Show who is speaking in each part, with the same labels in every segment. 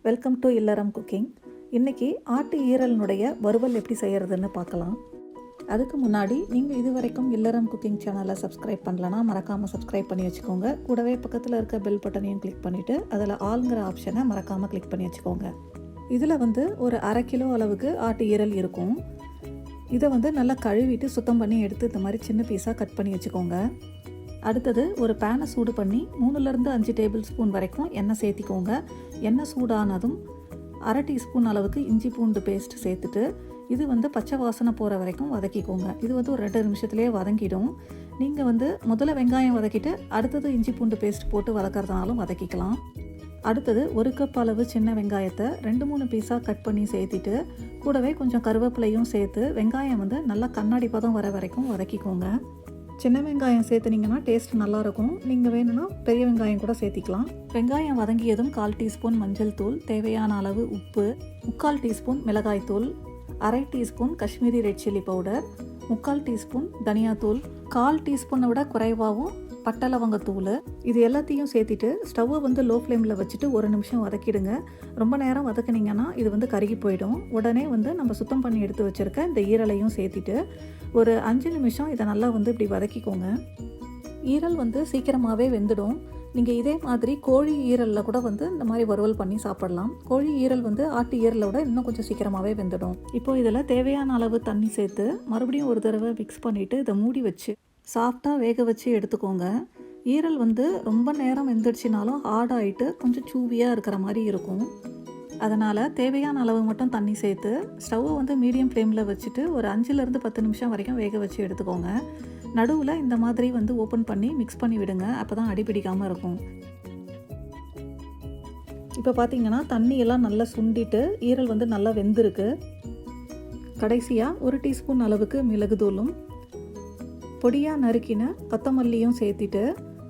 Speaker 1: Welcome to இல்லறம் cooking. இன்றைக்கி ஆட்டு ஈரலினுடைய வறுவல் எப்படி செய்கிறதுன்னு பார்க்கலாம். அதுக்கு முன்னாடி நீங்கள் இது வரைக்கும் இல்லறம் குக்கிங் சேனலை சப்ஸ்கிரைப் பண்ணலன்னா மறக்காமல் சப்ஸ்கிரைப் பண்ணி வச்சுக்கோங்க. கூடவே பக்கத்தில் இருக்க பெல் பட்டனையும் கிளிக் பண்ணிவிட்டு அதில் ஆளுங்கிற ஆப்ஷனை மறக்காமல் கிளிக் பண்ணி வச்சுக்கோங்க. இதில் ஒரு 1/2 கிலோ அளவுக்கு ஆட்டு ஈரல் இருக்கும். இதை நல்லா கழுவிட்டு சுத்தம் பண்ணி எடுத்து இந்த மாதிரி சின்ன பீஸாக கட் பண்ணி வச்சுக்கோங்க. அடுத்தது ஒரு பேனை சூடு பண்ணி 3லேருந்து 5 டேபிள் ஸ்பூன் வரைக்கும் எண்ணெய் சேர்த்திக்கோங்க. எண்ணெய் சூடானதும் 1/2 டீஸ்பூன் அளவுக்கு இஞ்சி பூண்டு பேஸ்ட் சேர்த்துட்டு இது பச்சை வாசனை போகிற வரைக்கும் வதக்கிக்கோங்க. இது ஒரு 2 நிமிஷத்துலேயே வதங்கிடும். நீங்கள் முதல்ல வெங்காயம் வதக்கிட்டு அடுத்தது இஞ்சி பூண்டு பேஸ்ட் போட்டு வதக்கிறதுனாலும் வதக்கிக்கலாம். அடுத்தது 1 கப் அளவு சின்ன வெங்காயத்தை 2-3 பீஸாக கட் பண்ணி சேர்த்திட்டு கூடவே கொஞ்சம் கருவேப்பிலையும் சேர்த்து வெங்காயம் நல்லா கண்ணாடி பதம் வர வரைக்கும் வதக்கிக்கோங்க. சின்ன வெங்காயம் சேர்த்துனீங்கன்னா டேஸ்ட் நல்லாயிருக்கும். நீங்கள் வேணும்னா பெரிய வெங்காயம் கூட சேர்த்திக்கலாம். வெங்காயம் வதங்கியதும் 1/4 டீஸ்பூன் மஞ்சள் தூள், தேவையான அளவு உப்பு, 3/4 டீஸ்பூன் மிளகாய் தூள், 1/2 teaspoon Kashmiri red chilli powder, 3/4 teaspoon தனியாத்தூள், 1/4 டீஸ்பூனை விட குறைவாகவும் பட்டை லவங்கத்தூள், இது எல்லாத்தையும் சேர்த்திட்டு ஸ்டவ்வை லோ ஃப்ளேமில் வச்சுட்டு 1 நிமிஷம் வதக்கிடுங்க. ரொம்ப நேரம் வதக்குனீங்கன்னா இது கருகி போயிடும். உடனே நம்ம சுத்தம் பண்ணி எடுத்து வச்சுருக்க இந்த ஈரலையும் சேர்த்திட்டு ஒரு 5 நிமிஷம் இதை நல்லா இப்படி வதக்கிக்கோங்க. ஈரல் சீக்கிரமாகவே வெந்துடும். நீங்கள் இதே மாதிரி கோழி ஈரலில் கூட இந்த மாதிரி வறுவல் பண்ணி சாப்பிடலாம். கோழி ஈரல் ஆட்டு ஈரலோட இன்னும் கொஞ்சம் சீக்கிரமாகவே வெந்துடும். இப்போது இதில் தேவையான அளவு தண்ணி சேர்த்து மறுபடியும் ஒரு தடவை மிக்ஸ் பண்ணிவிட்டு இதை மூடி வச்சு சாஃப்டாக வேக வச்சு எடுத்துக்கோங்க. ஈரல் ரொம்ப நேரம் வெந்துடுச்சினாலும் ஹார்டாகிட்டு கொஞ்சம் சூவியாக இருக்கிற மாதிரி இருக்கும். அதனால் தேவையான அளவு மட்டும் தண்ணி சேர்த்து ஸ்டவ்வை மீடியம் ஃப்ளேமில் வச்சுட்டு ஒரு 5லேருந்து 10 நிமிஷம் வரைக்கும் வேக வச்சு எடுத்துக்கோங்க. நடுவில் இந்த மாதிரி ஓப்பன் பண்ணி மிக்ஸ் பண்ணி விடுங்க. அப்போ தான் அடிப்பிடிக்காமல் இருக்கும். இப்போ பார்த்தீங்கன்னா தண்ணியெல்லாம் நல்லா சுண்டிட்டு ஈரல் நல்லா வெந்திருக்கு. கடைசியாக 1 டீஸ்பூன் அளவுக்கு மிளகுத்தூளும் பொடியாக நறுக்கின கொத்தமல்லியும் சேர்த்திட்டு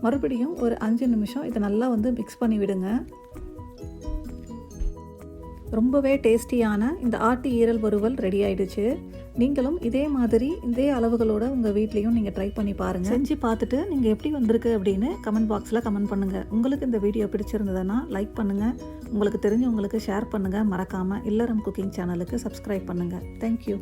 Speaker 1: மறுபடியும் ஒரு 5 நிமிஷம் இதை நல்லா மிக்ஸ் பண்ணி விடுங்க. ரொம்பவே டேஸ்டியான இந்த ஆட்டு ஈரல் வறுவல் ரெடி ஆகிடுச்சு. நீங்களும் இதே மாதிரி இதே அளவுகளோட உங்கள் வீட்லேயும் நீங்கள் ட்ரை பண்ணி பாருங்கள். செஞ்சு பார்த்துட்டு நீங்கள் எப்படி வந்திருக்கு அப்படின்னு கமெண்ட் பாக்ஸில் கமெண்ட் பண்ணுங்கள். உங்களுக்கு இந்த வீடியோ பிடிச்சிருந்ததுன்னா லைக் பண்ணுங்கள். உங்களுக்கு தெரிஞ்சவங்களுக்கு ஷேர் பண்ணுங்கள். மறக்காமல் இல்லறம் குக்கிங் சேனலுக்கு சப்ஸ்கிரைப் பண்ணுங்கள். தேங்க்யூ.